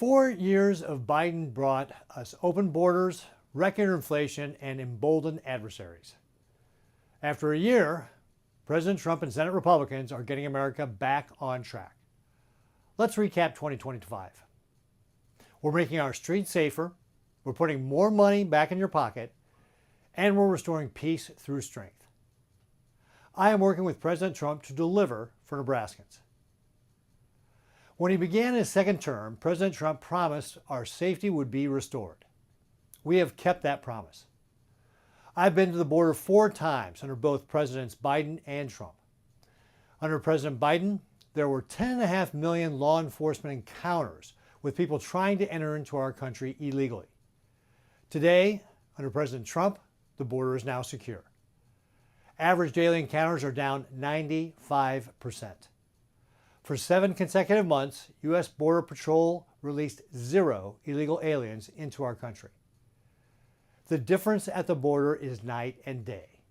4 years of Biden brought us open borders, record inflation, and emboldened adversaries. After a year, President Trump and Senate Republicans are getting America back on track. Let's recap 2025. We're making our streets safer, we're putting more money back in your pocket, and we're restoring peace through strength. I am working with President Trump to deliver for Nebraskans. When he began his second term, President Trump promised our safety would be restored. We have kept that promise. I've been to the border 4 times under both Presidents Biden and Trump. Under President Biden, there were 10.5 million law enforcement encounters with people trying to enter into our country illegally. Today, under President Trump, the border is now secure. Average daily encounters are down 95%. For 7 consecutive months, U.S. Border Patrol released 0 illegal aliens into our country. The difference at the border is night and day.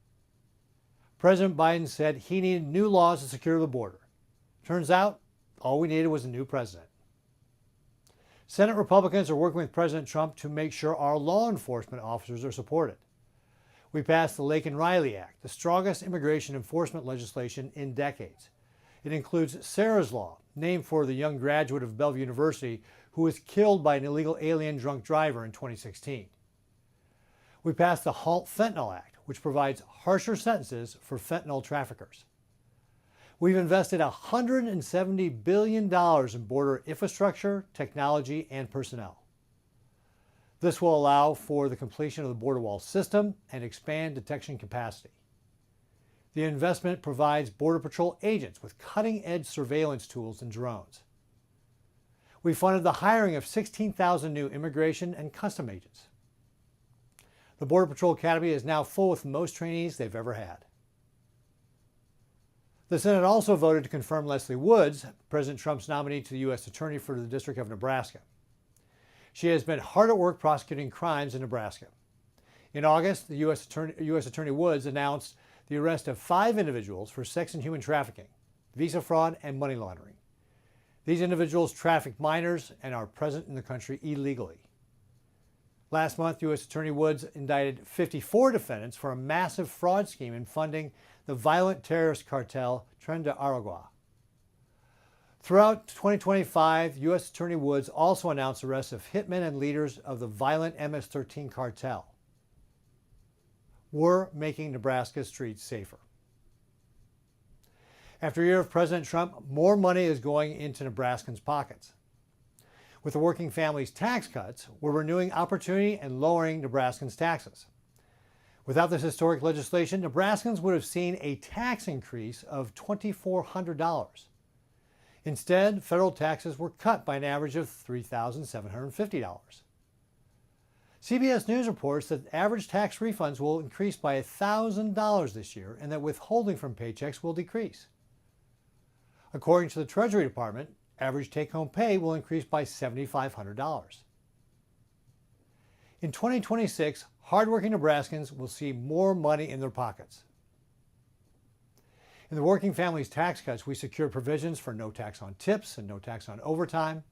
President Biden said he needed new laws to secure the border. Turns out, all we needed was a new president. Senate Republicans are working with President Trump to make sure our law enforcement officers are supported. We passed the Laken Riley Act, the strongest immigration enforcement legislation in decades. It includes Sarah's Law, named for the young graduate of Bellevue University who was killed by an illegal alien drunk driver in 2016. We passed the Halt Fentanyl Act, which provides harsher sentences for fentanyl traffickers. We've invested $170 billion in border infrastructure, technology, and personnel. This will allow for the completion of the border wall system and expand detection capacity. The investment provides Border Patrol agents with cutting-edge surveillance tools and drones. We funded the hiring of 16,000 new immigration and custom agents. The Border Patrol Academy is now full with the most trainees they've ever had. The Senate also voted to confirm Leslie Woods, President Trump's nominee to the U.S. Attorney for the District of Nebraska. She has been hard at work prosecuting crimes in Nebraska. In August, the U.S. Attorney Woods announced the arrest of 5 individuals for sex and human trafficking, visa fraud, and money laundering. These individuals traffic minors and are present in the country illegally. Last month, U.S. Attorney Woods indicted 54 defendants for a massive fraud scheme in funding the violent terrorist cartel Tren de Aragua. Throughout 2025, U.S. Attorney Woods also announced arrests of hitmen and leaders of the violent MS-13 cartel. We're making Nebraska's streets safer. After a year of President Trump, more money is going into Nebraskans' pockets. With the Working Families Tax Cuts, we're renewing opportunity and lowering Nebraskans' taxes. Without this historic legislation, Nebraskans would have seen a tax increase of $2,400. Instead, federal taxes were cut by an average of $3,750. CBS News reports that average tax refunds will increase by $1,000 this year and that withholding from paychecks will decrease. According to the Treasury Department, average take-home pay will increase by $7,500. In 2026, hardworking Nebraskans will see more money in their pockets. In the Working Families Tax Cuts, we secured provisions for no tax on tips and no tax on overtime.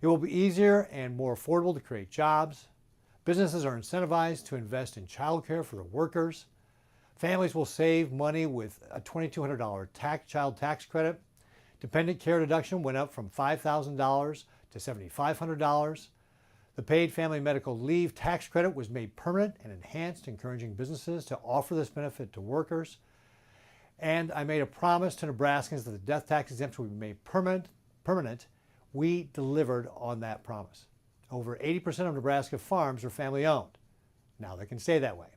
It will be easier and more affordable to create jobs. Businesses are incentivized to invest in childcare for their workers. Families will save money with a $2,200 child tax credit. Dependent care deduction went up from $5,000 to $7,500. The paid family medical leave tax credit was made permanent and enhanced, encouraging businesses to offer this benefit to workers. And I made a promise to Nebraskans that the death tax exemption would be made permanent. We delivered on that promise. Over 80% of Nebraska farms are family-owned. Now they can stay that way.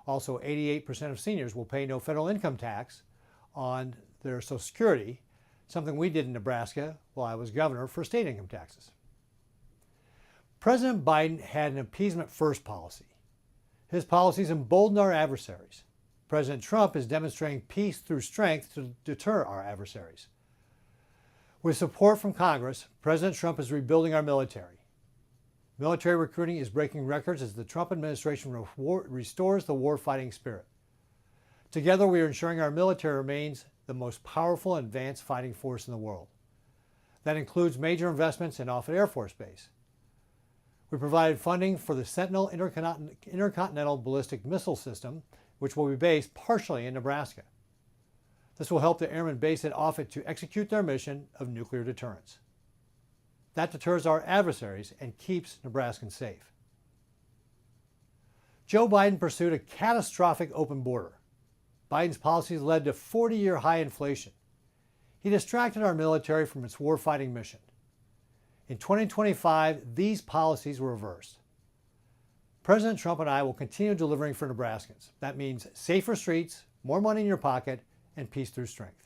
Also, 88% of seniors will pay no federal income tax on their Social Security, something we did in Nebraska while I was governor for state income taxes. President Biden had an appeasement-first policy. His policies emboldened our adversaries. President Trump is demonstrating peace through strength to deter our adversaries. With support from Congress, President Trump is rebuilding our military. Military recruiting is breaking records as the Trump administration restores the war-fighting spirit. Together, we are ensuring our military remains the most powerful and advanced fighting force in the world. That includes major investments in Offutt Air Force Base. We provided funding for the Sentinel Intercontinental Ballistic Missile System, which will be based partially in Nebraska. This will help the airmen based at Offutt to execute their mission of nuclear deterrence. That deters our adversaries and keeps Nebraskans safe. Joe Biden pursued a catastrophic open border. Biden's policies led to 40-year high inflation. He distracted our military from its warfighting mission. In 2025, these policies were reversed. President Trump and I will continue delivering for Nebraskans. That means safer streets, more money in your pocket, and peace through strength.